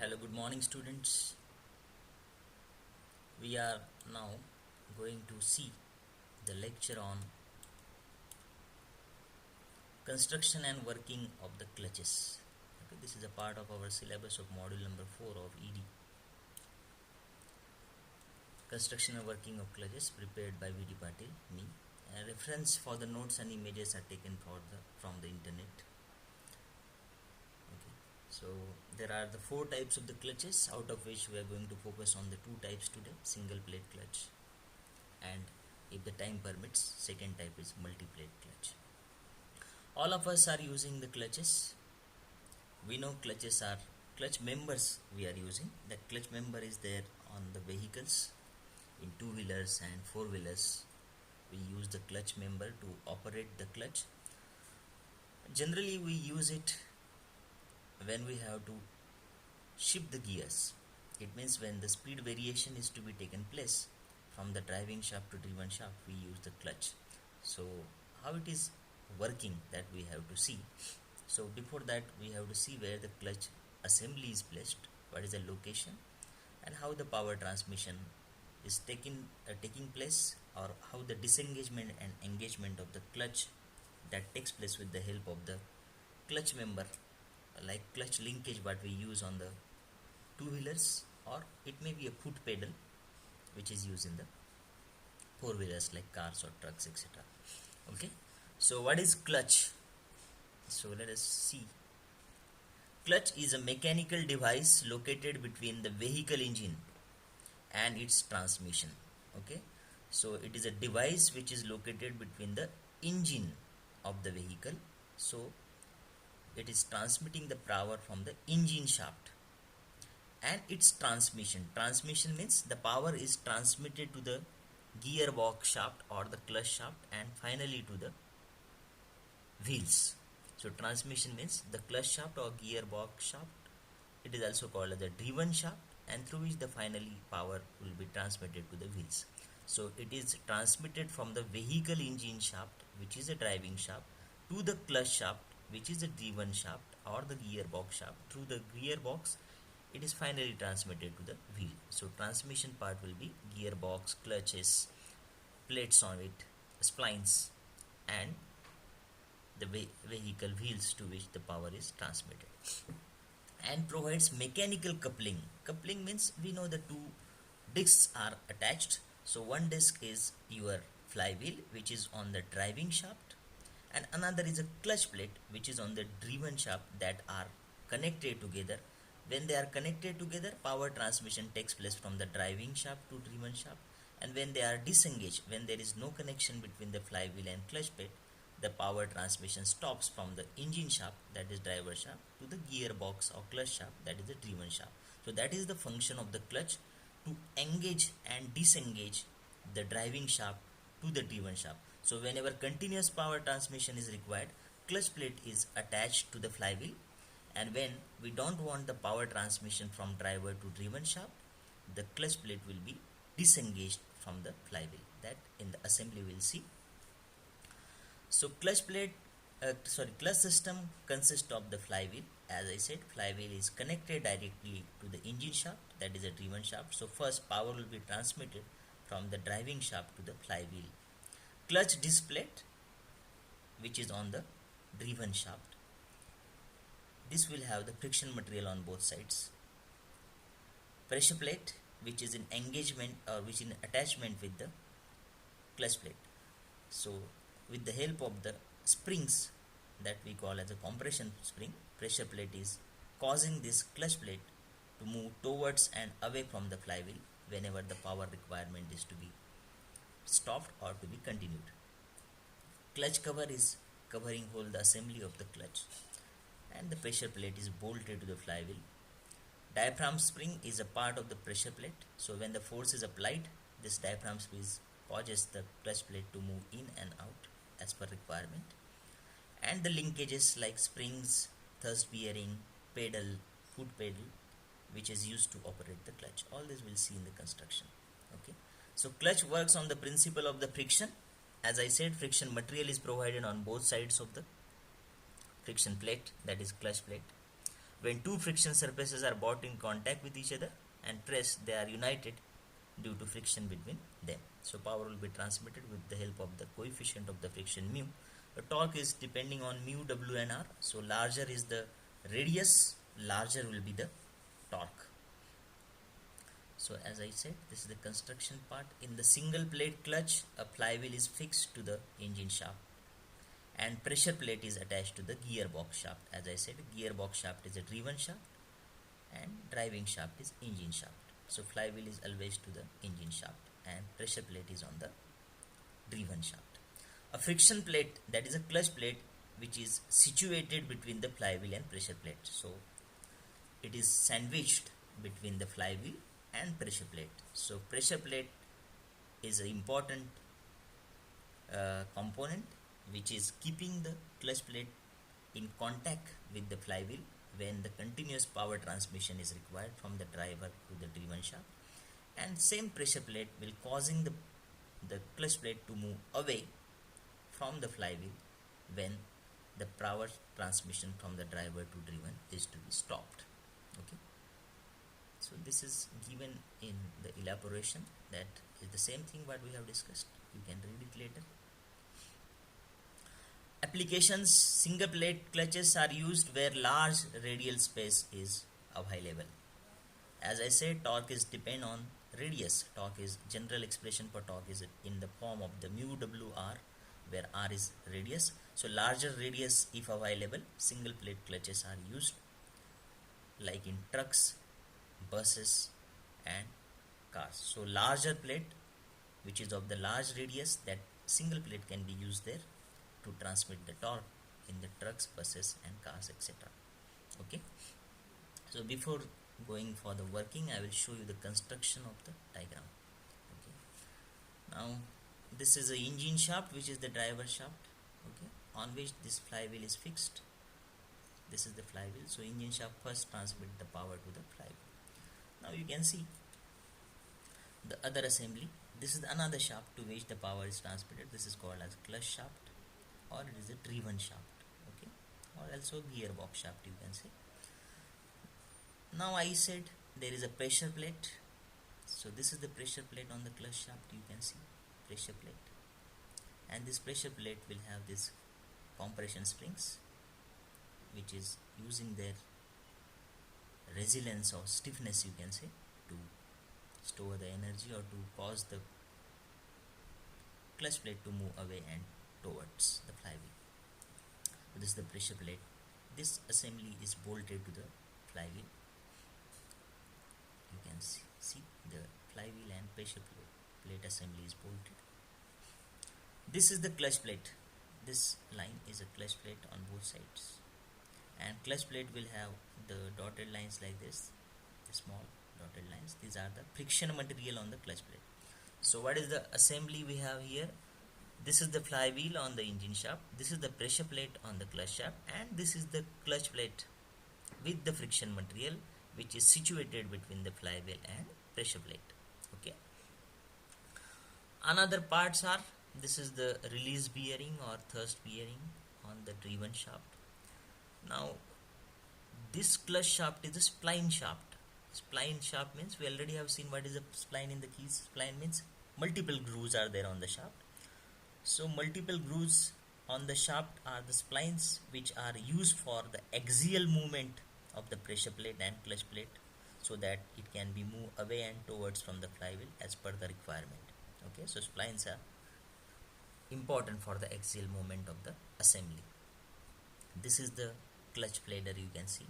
Hello, good morning, students. We are now going to see the lecture on construction and working of the clutches. Okay, this is a part of our syllabus of module number 4 of ED. Construction and working of clutches prepared by VD Patil, me. And reference for the notes and images are taken from the internet. Okay, so there are the 4 types of the clutches, out of which we are going to focus on the 2 types today: single plate clutch, and if the time permits, second type is multi-plate clutch. All of us are using the clutches. We know clutches are clutch members we are using. The clutch member is there on the vehicles. In 2-wheelers and 4-wheelers, we use the clutch member to operate the clutch. Generally, we use it when we have to shift the gears. It means when the speed variation is to be taken place from the driving shaft to driven shaft, we use the clutch. So how it is working, that we have to see. So before that, we have to see where the clutch assembly is placed, what is the location, and how the power transmission is taking place, or how the disengagement and engagement of the clutch that takes place with the help of the clutch member, like clutch linkage what we use on the 2-wheelers, or it may be a foot pedal which is used in the 4-wheelers like cars or trucks, etc. Okay, so what is clutch? So let us see. Clutch is a mechanical device located between the vehicle engine and its transmission. Okay, so it is a device which is located between the engine of the vehicle. So it is transmitting the power from the engine shaft and its transmission. Transmission means the power is transmitted to the gearbox shaft or the clutch shaft and finally to the wheels. So transmission means the clutch shaft or gearbox shaft. It is also called as the driven shaft, and through which the finally power will be transmitted to the wheels. So it is transmitted from the vehicle engine shaft, which is a driving shaft, to the clutch shaft, which is a driven shaft, or the gearbox shaft. Through the gearbox, it is finally transmitted to the wheel. So transmission part will be gearbox, clutches, plates on it, splines, and the vehicle wheels to which the power is transmitted. And provides mechanical coupling. Coupling means we know the 2 discs are attached. So one disc is your flywheel, which is on the driving shaft, and another is a clutch plate which is on the driven shaft, that are connected together. When they are connected together, power transmission takes place from the driving shaft to driven shaft, and when they are disengaged, when there is no connection between the flywheel and clutch plate, the power transmission stops from the engine shaft, that is driver shaft, to the gearbox or clutch shaft, that is the driven shaft. So that is the function of the clutch, to engage and disengage the driving shaft to the driven shaft. So whenever continuous power transmission is required, clutch plate is attached to the flywheel, and when we don't want the power transmission from driver to driven shaft, the clutch plate will be disengaged from the flywheel. That in the assembly we'll see. So clutch system consists of the flywheel. As I said, flywheel is connected directly to the engine shaft, that is a driven shaft. So first power will be transmitted from the driving shaft to the flywheel. Clutch disc plate, which is on the driven shaft. This will have the friction material on both sides. Pressure plate, which is in engagement or which is in attachment with the clutch plate. So with the help of the springs that we call as a compression spring, pressure plate is causing this clutch plate to move towards and away from the flywheel whenever the power requirement is to be stopped or to be continued. Clutch cover is covering whole the assembly of the clutch, and the pressure plate is bolted to the flywheel. Diaphragm spring is a part of the pressure plate. So when the force is applied, this diaphragm spring causes the clutch plate to move in and out as per requirement. And the linkages like springs, thrust bearing, pedal, foot pedal, which is used to operate the clutch. All this we'll see in the construction. Okay, so clutch works on the principle of the friction. As I said, friction material is provided on both sides of the friction plate, that is clutch plate. When two friction surfaces are brought in contact with each other and pressed, they are united due to friction between them. So power will be transmitted with the help of the coefficient of the friction mu. The torque is depending on mu, W and R. So larger is the radius, larger will be the torque. So as I said, this is the construction part. In the single plate clutch, a flywheel is fixed to the engine shaft and pressure plate is attached to the gearbox shaft. As I said, gearbox shaft is a driven shaft and driving shaft is engine shaft. So flywheel is always to the engine shaft and pressure plate is on the driven shaft. A friction plate, that is a clutch plate, which is situated between the flywheel and pressure plate. So it is sandwiched between the flywheel and pressure plate. So pressure plate is an important component which is keeping the clutch plate in contact with the flywheel when the continuous power transmission is required from the driver to the driven shaft, and same pressure plate will causing the clutch plate to move away from the flywheel when the power transmission from the driver to driven is to be stopped. Okay, so this is given in the elaboration, that is the same thing what we have discussed. You can read it later. Applications: single plate clutches are used where large radial space is available. As I said, torque is depend on radius. Torque is general expression for torque is in the form of the mu W R, where R is radius. So larger radius if available, single plate clutches are used, like in trucks, buses and cars. So larger plate which is of the large radius, that single plate can be used there to transmit the torque in the trucks, buses and cars, etc. Okay, so before going for the working, I will show you the construction of the diagram. Okay, now this is the engine shaft, which is the driver shaft, okay, on which this flywheel is fixed. This is the flywheel. So engine shaft first transmit the power to the flywheel. Now you can see the other assembly. This is another shaft to which the power is transmitted. This is called as clutch shaft, or it is a driven shaft, okay, or also gearbox shaft, you can say. Now I said there is a pressure plate. So this is the pressure plate on the clutch shaft, you can see pressure plate, and this pressure plate will have this compression springs which is using their resilience or stiffness, you can say, to store the energy or to cause the clutch plate to move away and towards the flywheel. So this is the pressure plate. This assembly is bolted to the flywheel. You can see the flywheel and pressure plate assembly is bolted. This is the clutch plate. This line is a clutch plate on both sides, and clutch plate will have the dotted lines like this, the small dotted lines. These are the friction material on the clutch plate. So what is the assembly we have here? This is the flywheel on the engine shaft, this is the pressure plate on the clutch shaft, and this is the clutch plate with the friction material which is situated between the flywheel and pressure plate. Okay, another parts are, this is the release bearing or thrust bearing on the driven shaft. Now this clutch shaft is a spline shaft. Spline shaft means, we already have seen what is a spline in the keys. Spline means multiple grooves are there on the shaft. So multiple grooves on the shaft are the splines which are used for the axial movement of the pressure plate and clutch plate, so that it can be moved away and towards from the flywheel as per the requirement. Okay, so splines are important for the axial movement of the assembly. This is the clutch plater, you can see.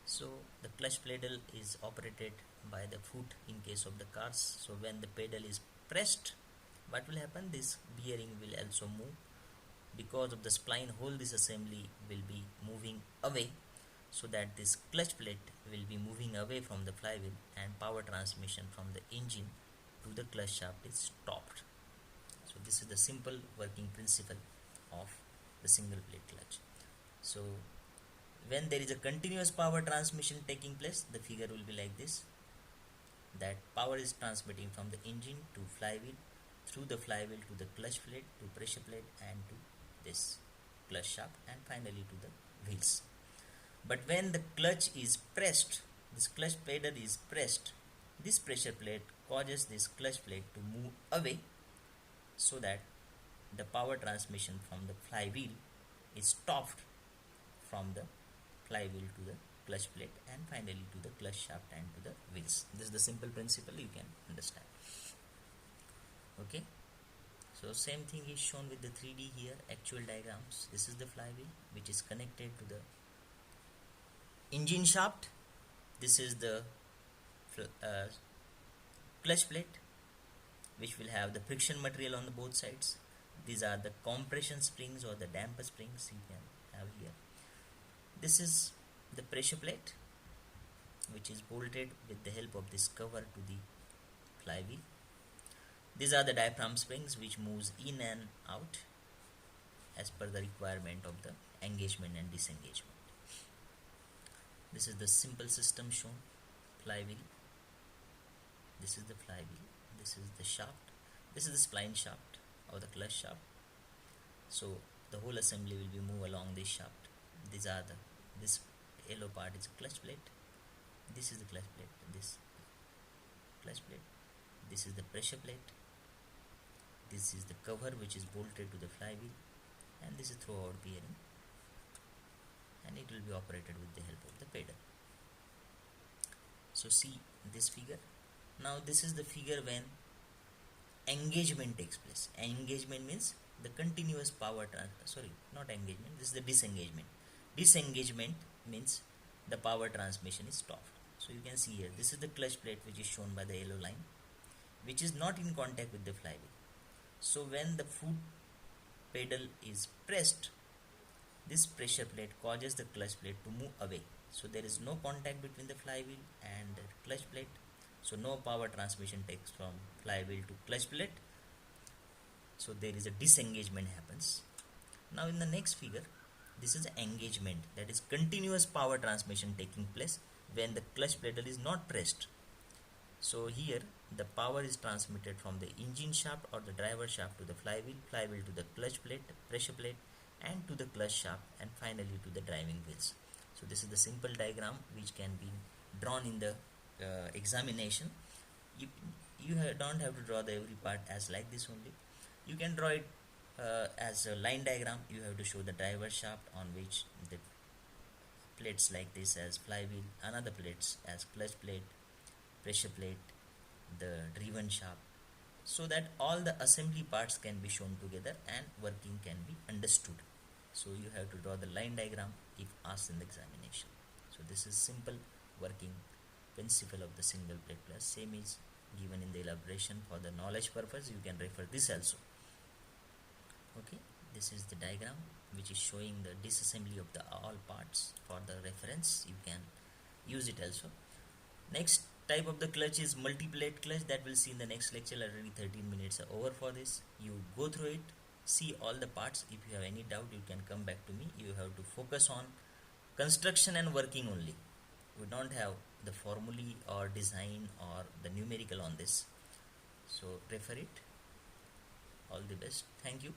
So the clutch pedal is operated by the foot in case of the cars. So when the pedal is pressed, what will happen? This bearing will also move. Because of the spline hole, this assembly will be moving away, so that this clutch plate will be moving away from the flywheel, and power transmission from the engine to the clutch shaft is stopped. So this is the simple working principle of the single plate clutch. So when there is a continuous power transmission taking place, the figure will be like this, that power is transmitting from the engine to flywheel, through the flywheel to the clutch plate, to pressure plate, and to this clutch shaft, and finally to the wheels. But when the clutch is pressed, this clutch pedal is pressed, this pressure plate causes this clutch plate to move away, so that the power transmission from the flywheel is stopped from the flywheel to the clutch plate and finally to the clutch shaft and to the wheels. This is the simple principle, you can understand. Okay, so same thing is shown with the 3D here, actual diagrams. This is the flywheel which is connected to the engine shaft. This is the clutch plate which will have the friction material on the both sides. These are the compression springs or the damper springs you can have here. This is the pressure plate which is bolted with the help of this cover to the flywheel. These are the diaphragm springs which moves in and out as per the requirement of the engagement and disengagement. This is the simple system shown. Flywheel. This is the flywheel. This is the shaft. This is the spline shaft or the clutch shaft. So the whole assembly will be moved along this shaft. This yellow part is a clutch plate. This is the clutch plate. This clutch plate. This is the pressure plate. This is the cover which is bolted to the flywheel, and this is throwout bearing, and it will be operated with the help of the pedal. So see this figure. Now this is the figure when engagement takes place. Engagement means the continuous power not engagement, this is the disengagement. Disengagement means the power transmission is stopped. So you can see here, this is the clutch plate which is shown by the yellow line, which is not in contact with the flywheel. So when the foot pedal is pressed, this pressure plate causes the clutch plate to move away. So there is no contact between the flywheel and the clutch plate. So no power transmission takes from flywheel to clutch plate. So there is a disengagement happens. Now in the next figure, this is engagement, that is continuous power transmission taking place when the clutch pedal is not pressed. So here the power is transmitted from the engine shaft or the driver shaft to the flywheel, flywheel to the clutch plate, pressure plate, and to the clutch shaft, and finally to the driving wheels. So this is the simple diagram which can be drawn in the examination. You don't have to draw the every part as like this only. You can draw it as a line diagram. You have to show the driver shaft on which the plates like this as flywheel, another plates as clutch plate, pressure plate, the driven shaft, so that all the assembly parts can be shown together and working can be understood. So you have to draw the line diagram if asked in the examination. So this is simple working principle of the single plate plus. Same is given in the elaboration. For the knowledge purpose, you can refer this also. Okay, this is the diagram which is showing the disassembly of the all parts. For the reference, you can use it also. Next type of the clutch is multi-plate clutch, that we'll see in the next lecture. Already 13 minutes are over for this. You go through it, see all the parts. If you have any doubt, you can come back to me. You have to focus on construction and working only. We don't have the formulae or design or the numerical on this. So refer it. All the best. Thank you.